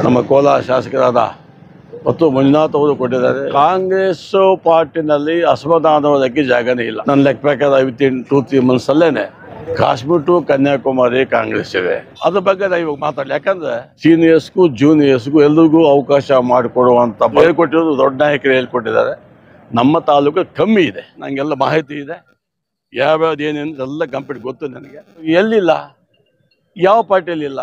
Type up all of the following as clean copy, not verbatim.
ನಮ್ಮ ಕೋಲಾರ ಶಾಸಕರಾದ ಮತ್ತು ಮಂಜುನಾಥ್ ಅವರು ಕೊಟ್ಟಿದ್ದಾರೆ. ಕಾಂಗ್ರೆಸ್ ಪಾರ್ಟಿನಲ್ಲಿ ಅಸಮಾಧಾನಕ್ಕೆ ಜಾಗನೇ ಇಲ್ಲ. ನನ್ನ ಲೆಕ್ಕ ಪ್ರಕಾರ ವಿತಿನ್ 2-3 ಮಂತ್ಸ್ ಅಲ್ಲೇನೆ ಕಾಶ್ಮೀರ್ ಟು ಕನ್ಯಾಕುಮಾರಿ ಕಾಂಗ್ರೆಸ್ ಇದೆ. ಅದ್ರ ಬಗ್ಗೆ ನಾವು ಇವಾಗ ಮಾತಾಡಲಿ. ಯಾಕಂದ್ರೆ ಸೀನಿಯರ್ಸ್ಗೂ ಜೂನಿಯರ್ಸ್ಗೂ ಎಲ್ರಿಗೂ ಅವಕಾಶ ಮಾಡಿಕೊಡುವಂತ ಹೇಳ್ಕೊಟ್ಟಿರೋದು ದೊಡ್ಡ ನಾಯಕರು ಹೇಳ್ಕೊಟ್ಟಿದ್ದಾರೆ. ನಮ್ಮ ತಾಲೂಕು ಕಮ್ಮಿ ಇದೆ, ನಂಗೆಲ್ಲ ಮಾಹಿತಿ ಇದೆ. ಯಾವ್ಯಾವ್ದು ಏನೇನು ಎಲ್ಲ ಕಂಪ್ಲೀಟ್ ಗೊತ್ತು ನನಗೆ. ಎಲ್ಲಿಲ್ಲ, ಯಾವ ಪಾರ್ಟಿಯಲ್ಲಿ ಇಲ್ಲ.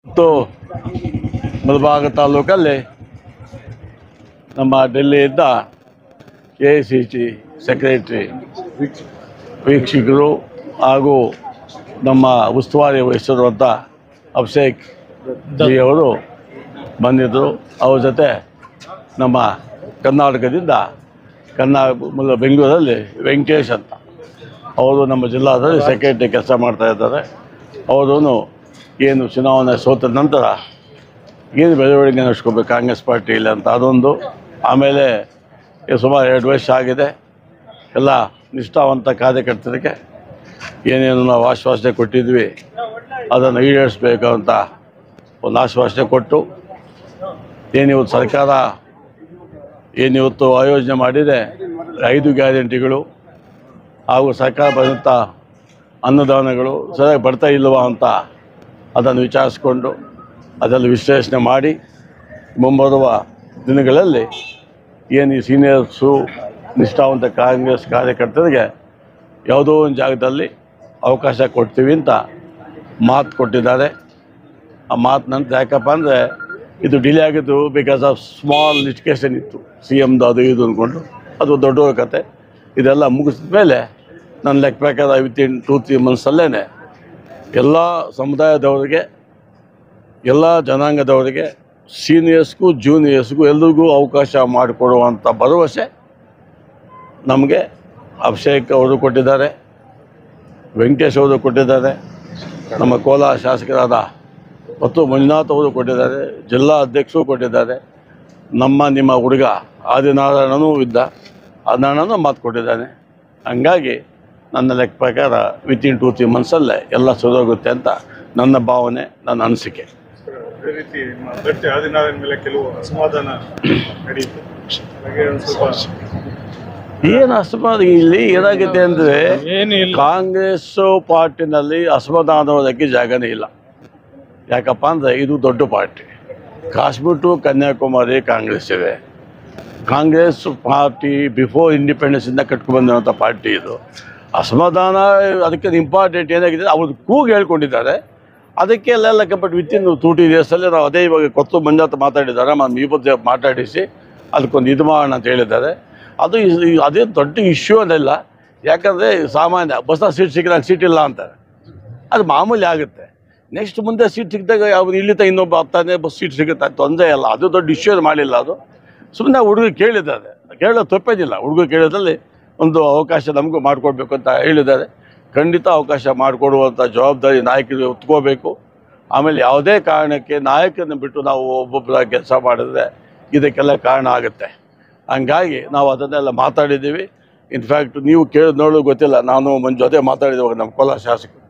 ಮತ್ತು ಮುಳಬಾಗ ತಾಲೂಕಲ್ಲಿ ನಮ್ಮ ಡೆಲ್ಲಿಯಿಂದ KCC ಸೆಕ್ರೆಟರಿ ವೀಕ್ಷಕರು ಹಾಗೂ ನಮ್ಮ ಉಸ್ತುವಾರಿ ವಹಿಸಿರುವಂಥ ಅಭಿಷೇಕ್ ಜಿ ಅವರು ಬಂದಿದ್ದರು. ಅವ್ರ ಜೊತೆ ನಮ್ಮ ಕರ್ನಾಟಕದಿಂದ ಬೆಂಗಳೂರಲ್ಲಿ ವೆಂಕಟೇಶ್ ಅಂತ ಅವರು ನಮ್ಮ ಜಿಲ್ಲಾದಲ್ಲಿ ಸೆಕ್ರೆಟರಿ ಕೆಲಸ ಮಾಡ್ತಾಯಿದ್ದಾರೆ. ಅವರು ಏನು ಚುನಾವಣೆ ಸೋತ ನಂತರ ಏನು ಬೆಳವಣಿಗೆ ನಡೆಸ್ಕೋಬೇಕು ಕಾಂಗ್ರೆಸ್ ಪಾರ್ಟಿಯಲ್ಲಿ ಅಂತ ಅದೊಂದು. ಆಮೇಲೆ ಸುಮಾರು 2 ವರ್ಷ ಆಗಿದೆ. ಎಲ್ಲ ನಿಷ್ಠಾವಂತ ಕಾರ್ಯಕರ್ತರಿಗೆ ಏನೇನು ನಾವು ಆಶ್ವಾಸನೆ ಕೊಟ್ಟಿದ್ವಿ ಅದನ್ನು ಈಡೇರಿಸಬೇಕು ಅಂತ ಒಂದು ಆಶ್ವಾಸನೆ ಕೊಟ್ಟು ಏನಿವತ್ತು ಸರ್ಕಾರ ಏನಿವತ್ತು ಆಯೋಜನೆ ಮಾಡಿದೆ 5 ಗ್ಯಾರಂಟಿಗಳು ಹಾಗೂ ಸರ್ಕಾರ ಬಂದಂಥ ಅನ್ನದಾನಗಳು ಸರಿಯಾಗಿ ಬರ್ತಾ ಇಲ್ಲವಾ ಅಂತ ಅದನ್ನು ವಿಚಾರಿಸ್ಕೊಂಡು ಅದನ್ನು ವಿಶ್ಲೇಷಣೆ ಮಾಡಿ ಮುಂಬರುವ ದಿನಗಳಲ್ಲಿ ಏನು ಈ ಸೀನಿಯರ್ಸು ನಿಷ್ಠಾವಂತ ಕಾಂಗ್ರೆಸ್ ಕಾರ್ಯಕರ್ತರಿಗೆ ಯಾವುದೋ ಒಂದು ಜಾಗದಲ್ಲಿ ಅವಕಾಶ ಕೊಡ್ತೀವಿ ಅಂತ ಮಾತು ಕೊಟ್ಟಿದ್ದಾರೆ. ಆ ಮಾತು ನಂತರ ಯಾಕಪ್ಪ ಅಂದರೆ ಇದು ಡಿಲೇ ಆಗಿದ್ದು ಬಿಕಾಸ್ ಆಫ್ ಸ್ಮಾಲ್ ಲಿಟಿಗೇಷನ್ ಇತ್ತು CMದು ಅದು ಇದು ಅಂದ್ಕೊಂಡು. ಅದು ದೊಡ್ಡ ಕತೆ. ಇದೆಲ್ಲ ಮುಗಿಸಿದ ಮೇಲೆ ನನ್ನ ಲೆಕ್ಕ ಪ್ರಕಾರ ವಿತಿನ್ 2-3 ಮಂತ್ಸ್ ಅಲ್ಲೇ ಎಲ್ಲ ಸಮುದಾಯದವರಿಗೆ, ಎಲ್ಲ ಜನಾಂಗದವರಿಗೆ, ಸೀನಿಯರ್ಸ್ಗೂ ಜೂನಿಯರ್ಸ್ಗೂ ಎಲ್ರಿಗೂ ಅವಕಾಶ ಮಾಡಿಕೊಡುವಂಥ ಭರವಸೆ ನಮಗೆ ಅಭಿಷೇಕ್ ಅವರು ಕೊಟ್ಟಿದ್ದಾರೆ, ವೆಂಕಟೇಶ್ ಅವರು ಕೊಟ್ಟಿದ್ದಾರೆ, ನಮ್ಮ ಕೋಲಾರ ಶಾಸಕರಾದ ಮತ್ತು ಮಂಜುನಾಥ್ ಅವರು ಕೊಟ್ಟಿದ್ದಾರೆ, ಜಿಲ್ಲಾ ಅಧ್ಯಕ್ಷರು ಕೊಟ್ಟಿದ್ದಾರೆ, ನಿಮ್ಮ ಹುಡುಗ ಆದಿನಾರಾಯಣನೂ ಇದ್ದ, ಆದಿನಾರಾಯಣನೂ ಮಾತು ಕೊಟ್ಟಿದ್ದಾನೆ. ಹಂಗಾಗಿ ನನ್ನ ಲೆಕ್ಕ ಪ್ರಕಾರ ವಿತಿನ್ 2-3 ಮಂತ್ಸಲ್ಲೇ ಎಲ್ಲ ಸರಿಯೋಗುತ್ತೆ ಅಂತ ನನ್ನ ಭಾವನೆ, ನನ್ನ ಅನಿಸಿಕೆ. ಏನು ಅಸಮಾಧಾನ ಇಲ್ಲಿ ಏನಾಗಿದೆ ಅಂದರೆ ಕಾಂಗ್ರೆಸ್ ಪಾರ್ಟಿನಲ್ಲಿ ಅಸಮಾಧಾನಕ್ಕೆ ಜಾಗನೇ ಇಲ್ಲ. ಯಾಕಪ್ಪ ಅಂದರೆ ಇದು ದೊಡ್ಡ ಪಾರ್ಟಿ. ಕಾಶ್ಮೀರ್ ಟು ಕನ್ಯಾಕುಮಾರಿ ಕಾಂಗ್ರೆಸ್ ಇದೆ. ಕಾಂಗ್ರೆಸ್ ಪಾರ್ಟಿ ಬಿಫೋರ್ ಇಂಡಿಪೆಂಡೆನ್ಸಿಂದ ಕಟ್ಕೊಂಡ್ಬಂದಿರುವಂಥ ಪಾರ್ಟಿ ಇದು. ಅಸಮಾಧಾನ ಅದಕ್ಕೆ ಇಂಪಾರ್ಟೆಂಟ್ ಏನಾಗಿದೆ ಅವ್ರು ಕೂಗು ಹೇಳ್ಕೊಂಡಿದ್ದಾರೆ. ಅದಕ್ಕೆ ಎಲ್ಲ ಕಂಪ್ಲೀಟ್ ವಿತಿನ್ 2-3 ಡೇಸಲ್ಲಿ ನಾವು ಅದೇ ಇವಾಗ ಕೊತ್ತು ಮಂಜಾತ ಮಾತಾಡಿದ್ದಾರೆ, ಇವತ್ತು ಮಾತಾಡಿಸಿ ಅದಕ್ಕೊಂದು ಇದು ಮಾಡೋಣ ಅಂತ ಹೇಳಿದ್ದಾರೆ. ಅದೇ ದೊಡ್ಡ ಇಶ್ಯೂ ಅನ್ನಿಲ್ಲ. ಯಾಕಂದರೆ ಸಾಮಾನ್ಯ ಬಸ್ ಸೀಟ್ ಸಿಕ್ಕಿದಾಗ ಸೀಟ್ ಇಲ್ಲ ಅಂತಾರೆ, ಅದು ಮಾಮೂಲಿ ಆಗುತ್ತೆ. ನೆಕ್ಸ್ಟ್ ಮುಂದೆ ಸೀಟ್ ಸಿಕ್ಕಿದಾಗ ಅವ್ರು ಇಲ್ಲಿಂದ ಇನ್ನೊಬ್ಬ ಆಗ್ತಾನೆ ಬಸ್ ಸೀಟ್ ಸಿಗುತ್ತೆ, ತೊಂದರೆ ಇಲ್ಲ. ಅದು ದೊಡ್ಡ ಇಶ್ಯೂ ಮಾಡಿಲ್ಲ. ಅದು ಸುಮ್ಮನೆ ಹುಡುಗರು ಕೇಳಿದ್ದಾರೆ, ಕೇಳೋದು ತಪ್ಪೇನಿಲ್ಲ. ಹುಡುಗರು ಕೇಳೋದ್ರಲ್ಲಿ ಒಂದು ಅವಕಾಶ ನಮಗೂ ಮಾಡಿಕೊಡ್ಬೇಕು ಅಂತ ಹೇಳಿದ್ದಾರೆ. ಖಂಡಿತ ಅವಕಾಶ ಮಾಡಿಕೊಡುವಂಥ ಜವಾಬ್ದಾರಿ ನಾಯಕರು ಒತ್ಕೋಬೇಕು. ಆಮೇಲೆ ಯಾವುದೇ ಕಾರಣಕ್ಕೆ ನಾಯಕರನ್ನು ಬಿಟ್ಟು ನಾವು ಒಬ್ಬೊಬ್ಬರ ಕೆಲಸ ಮಾಡಿದ್ರೆ ಇದಕ್ಕೆಲ್ಲ ಕಾರಣ ಆಗುತ್ತೆ. ಹಂಗಾಗಿ ನಾವು ಅದನ್ನೆಲ್ಲ ಮಾತಾಡಿದ್ದೀವಿ. ಇನ್ಫ್ಯಾಕ್ಟ್ ನೀವು ಕೇಳೋದು ನೋಡೋದು ಗೊತ್ತಿಲ್ಲ, ನಾನು ಮಂಜು ಅದೇ ಮಾತಾಡಿದವಾಗ ನಮ್ಮ ಕೋಲಾರ ಶಾಸಕರು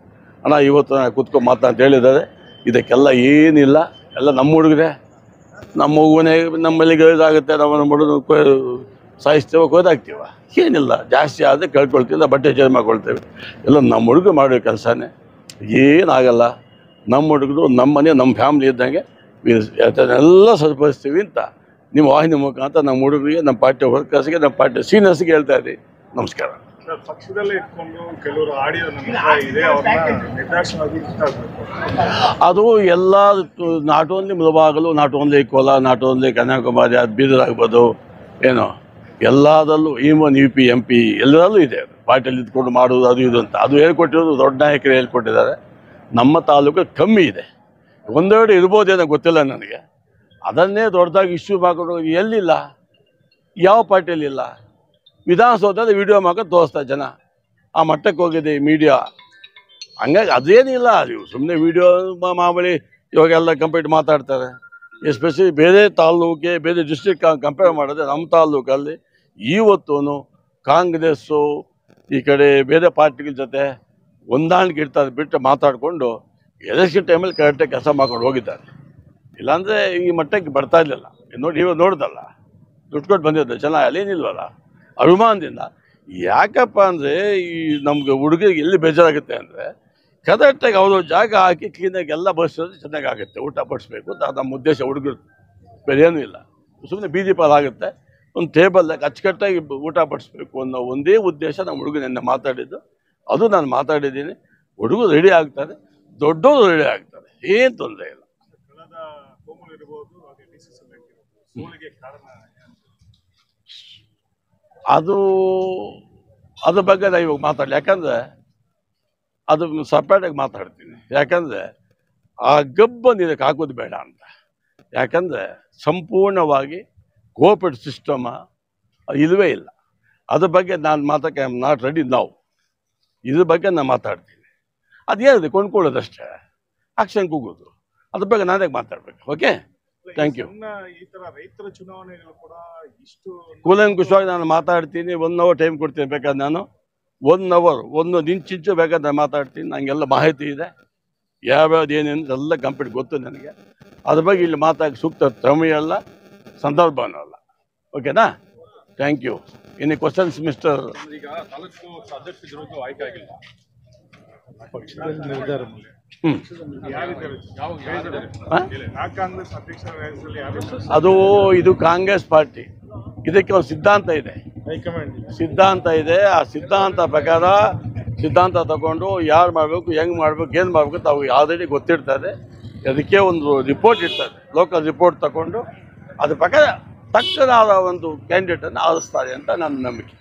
ಅಣ್ಣ ಇವತ್ತು ನಾನು ಕೂತ್ಕೊಂಡು ಮಾತಂತ ಹೇಳಿದ್ದಾರೆ. ಇದಕ್ಕೆಲ್ಲ ಏನಿಲ್ಲ, ಎಲ್ಲ ನಮ್ಮ ಹುಡುಗರೇ, ನಮ್ಮ ಮಗುವೇ ನಮ್ಮಲ್ಲಿ ಇದಾಗುತ್ತೆ, ನಮ್ಮ ಹುಡುಗ ಸಾಯಿಸ್ತೇವೆ, ಕೊಯ್ದಾಗ್ತೀವ, ಏನಿಲ್ಲ. ಜಾಸ್ತಿ ಆದರೆ ಕೇಳ್ಕೊಳ್ತೀವಿ, ಬಟ್ಟೆ ಚೇಂಜ್ ಮಾಡ್ಕೊಳ್ತೇವೆ. ಎಲ್ಲ ನಮ್ಮ ಹುಡುಗರು ಮಾಡೋ ಕೆಲಸನೇ, ಏನಾಗಲ್ಲ. ನಮ್ಮ ಹುಡುಗರು ನಮ್ಮ ಮನೆ ನಮ್ಮ ಫ್ಯಾಮ್ಲಿ ಇದ್ದಂಗೆ ಎಲ್ಲ ಸರಿಪಡಿಸ್ತೀವಿ ಅಂತ ನಿಮ್ಮ ವಾಹಿನಿ ಮುಖಾಂತರ ನಮ್ಮ ಹುಡುಗರಿಗೆ, ನಮ್ಮ ಪಾರ್ಟಿ ವರ್ಕರ್ಸ್ಗೆ, ನಮ್ಮ ಪಾರ್ಟಿ ಸೀನಿಯರ್ಸ್ಗೆ ಹೇಳ್ತಾ ಇದ್ದೀವಿ. ನಮಸ್ಕಾರ. ಪಕ್ಷದಲ್ಲೇ ಇಟ್ಕೊಂಡು ಕೆಲವರು ಆಡಿಯೋ ಇದೆ, ಅದು ಎಲ್ಲ not only Mulbagal, not only Kolar, not only Kanyakumari, ಅದು ಬೀದರ್ ಆಗ್ಬೋದು, ಏನೋ ಎಲ್ಲದಲ್ಲೂ ಈವನ್ UP MP ಎಲ್ಲರಲ್ಲೂ ಇದೆ. ಪಾರ್ಟಿಯಲ್ಲಿ ಇದ್ಕೊಂಡು ಮಾಡೋದು ಅದು ಇದು ಅಂತ ಅದು ಹೇಳ್ಕೊಟ್ಟಿರೋದು ದೊಡ್ಡ ನಾಯಕರು ಹೇಳ್ಕೊಟ್ಟಿದ್ದಾರೆ. ನಮ್ಮ ತಾಲೂಕು ಕಮ್ಮಿ ಇದೆ, ಒಂದೆರಡು ಇರ್ಬೋದೇನೋ ಗೊತ್ತಿಲ್ಲ ನನಗೆ. ಅದನ್ನೇ ದೊಡ್ಡದಾಗಿ ಇಶ್ಯೂ ಮಾಡ್ಕೊಂಡು ಎಲ್ಲಿಲ್ಲ, ಯಾವ ಪಾರ್ಟಿಯಲ್ಲಿಲ್ಲ. ವಿಧಾನಸೌಧದಲ್ಲಿ ವಿಡಿಯೋ ಮಾಡ್ಕೊಂಡು ತೋರಿಸ್ತಾರೆ ಜನ, ಆ ಮಟ್ಟಕ್ಕೆ ಹೋಗಿದೆ ಮೀಡಿಯಾ. ಹಂಗಾಗಿ ಅದೇನಿಲ್ಲ, ಅದು ಸುಮ್ಮನೆ ವಿಡಿಯೋ ಮಾಮೂಲಿ ಇವಾಗೆಲ್ಲ ಕಂಪ್ಲೀಟ್ ಮಾತಾಡ್ತಾರೆ. ಎಸ್ಪೆಷಲಿ ಬೇರೆ ತಾಲೂಕಿಗೆ, ಬೇರೆ ಡಿಸ್ಟ್ರಿಕ್ಟ್ ಕಂಪೇರ್ ಮಾಡಿದ್ರೆ ನಮ್ಮ ತಾಲೂಕಲ್ಲಿ ಇವತ್ತೂ ಕಾಂಗ್ರೆಸ್ಸು ಈ ಕಡೆ ಬೇರೆ ಪಾರ್ಟಿಗಳ ಜೊತೆ ಹೊಂದಾಣಿಕೆ ಇರ್ತಾರೆ ಬಿಟ್ಟು ಮಾತಾಡಿಕೊಂಡು ಎಲೆಕ್ಷನ್ ಟೈಮಲ್ಲಿ ಕರೆಕ್ಟಾಗಿ ಕೆಲಸ ಮಾಡ್ಕೊಂಡು ಹೋಗಿದ್ದಾರೆ. ಇಲ್ಲಾಂದರೆ ಈ ಮಟ್ಟಕ್ಕೆ ಬರ್ತಾ ಇರಲಿಲ್ಲ. ನೋಡಿ ಇವಾಗ ನೋಡ್ದಲ್ಲ, ದುಡ್ಡು ಕೊಟ್ಟು ಬಂದಿದ್ದೆ ಜನ ಅಲ್ಲೇನಿಲ್ವಲ್ಲ ಅಭಿಮಾನದಿಂದ. ಯಾಕಪ್ಪ ಅಂದರೆ ಈ ನಮ್ಗೆ ಹುಡುಗರಿಗೆ ಎಲ್ಲಿ ಬೇಜಾರಾಗುತ್ತೆ ಅಂದರೆ ಕರೆಕ್ಟಾಗಿ ಅವರು ಜಾಗ ಹಾಕಿ ಕ್ಲೀನಾಗಿ ಎಲ್ಲ ಬಡಿಸೋದು ಚೆನ್ನಾಗಿ ಆಗುತ್ತೆ. ಊಟ ಬಡಿಸ್ಬೇಕು ಅಂತ ನಮ್ಮ ಉದ್ದೇಶ. ಹುಡುಗರು ಬೇರೆ ಏನೂ ಇಲ್ಲ, ಸುಮ್ಮನೆ ಬೀದಿ ಪಾಲಾಗುತ್ತೆ. ಒಂದು ಟೇಬಲ್ದಾಗ ಅಚ್ಚುಕಟ್ಟಾಗಿ ಊಟ ಬಡಿಸ್ಬೇಕು ಅನ್ನೋ ಒಂದೇ ಉದ್ದೇಶ ನಮ್ಮ ಹುಡುಗರು ನೆನ್ನೆ ಮಾತಾಡಿದ್ದು. ಅದು ನಾನು ಮಾತಾಡಿದ್ದೀನಿ. ಹುಡುಗರು ರೆಡಿ ಆಗ್ತಾರೆ, ದೊಡ್ಡವರು ರೆಡಿ ಆಗ್ತಾರೆ, ಏನು ತೊಂದರೆ ಇಲ್ಲ. ಕಳೆದ ಕೋಮಲ್ ಇರ್ಬೋದು, ಹಾಗೆ DCC ಸೋಲಿಗೆ ಕಾರಣ ಅದ್ರ ಬಗ್ಗೆ ನಾನು ಇವಾಗ ಮಾತಾಡಲಿ. ಯಾಕಂದರೆ ಅದು ಸಪ್ರೇಟಾಗಿ ಮಾತಾಡ್ತೀನಿ. ಯಾಕಂದರೆ ಆ ಗಬ್ಬನ್ನು ಇದಕ್ಕೆ ಹಾಕೋದು ಬೇಡ ಅಂತ. ಯಾಕಂದರೆ ಸಂಪೂರ್ಣವಾಗಿ ಕೋಪರೇಟ್ ಸಿಸ್ಟಮ ಇಲ್ಲವೇ ಇಲ್ಲ. ಅದ್ರ ಬಗ್ಗೆ ನಾನು ಮಾತಾಡಕ್ಕೆ ಐ ಆಮ್ ನಾಟ್ ರೆಡಿ ನಾವು. ಇದ್ರ ಬಗ್ಗೆ ನಾನು ಮಾತಾಡ್ತೀನಿ. ಅದೇನಿದೆ ಕೊಂಡ್ಕೊಳ್ಳೋದಷ್ಟೇ, ಆಕ್ಷನ್ ಕೂಗೋದು. ಅದ್ರ ಬಗ್ಗೆ ನಾನೇ ಮಾತಾಡ್ಬೇಕು. Okay, thank you. ಈ ತರ ರೈತರ ಚುನಾವಣೆಗಳು ಕೂಡ ಇಷ್ಟು ಕೂಲಂಕುಷವಾಗಿ ನಾನು ಮಾತಾಡ್ತೀನಿ. 1 hour ಟೈಮ್ ಕೊಡ್ತೀನಿ ಬೇಕಾದ್ರೆ ನಾನು. 1 hour ಒಂದು ಇಂಚಿಂಚು ಬೇಕಾದ್ರೆ ನಾನು ಮಾತಾಡ್ತೀನಿ. ನನಗೆಲ್ಲ ಮಾಹಿತಿ ಇದೆ, ಯಾವ್ಯಾವ್ದು ಏನೇನು ಎಲ್ಲ ಕಂಪ್ಲೀಟ್ ಗೊತ್ತು ನನಗೆ. ಅದ್ರ ಬಗ್ಗೆ ಇಲ್ಲಿ ಮಾತಾಡಿ ಸೂಕ್ತ ಸಮಯ ಸಂದರ್ಭನೂ ಅಲ್ಲ. ಓಕೆನಾ, thank you. Any questions mister? ಈಗ ತಾಲೂಕು ಅಧ್ಯಕ್ಷರು ಆಯ್ಕೆ ಆಗಿಲ್ಲ. ಕಾಂಗ್ರೆಸ್ ಅಧ್ಯಕ್ಷ ಇದು ಕಾಂಗ್ರೆಸ್ ಪಾರ್ಟಿ. ಇದಕ್ಕೆ ಒಂದು ಸಿದ್ಧಾಂತ ಇದೆ, ಸಿದ್ಧಾಂತ ಇದೆ. ಆ ಸಿದ್ಧಾಂತ ಪ್ರಕಾರ ಸಿದ್ಧಾಂತ ತಗೊಂಡು ಯಾರು ಮಾಡಬೇಕು, ಹೆಂಗೆ ಮಾಡಬೇಕು, ಏನು ಮಾಡಬೇಕು ಅಂತ ಅವ್ರಿಗೆ ಆಲ್ರೆಡಿ ಗೊತ್ತಿರ್ತದೆ. ಅದಕ್ಕೆ ಒಂದು ರಿಪೋರ್ಟ್ ಇರ್ತದೆ, ಲೋಕಲ್ ರಿಪೋರ್ಟ್ ತಗೊಂಡು ಅದ್ರ ಪ್ರಕಾರ ತಕ್ಕನಾದ ಒಂದು ಕ್ಯಾಂಡಿಡೇಟನ್ನು ಆರಿಸ್ತಾರೆ ಅಂತ ನನ್ನ ನಂಬಿಕೆ.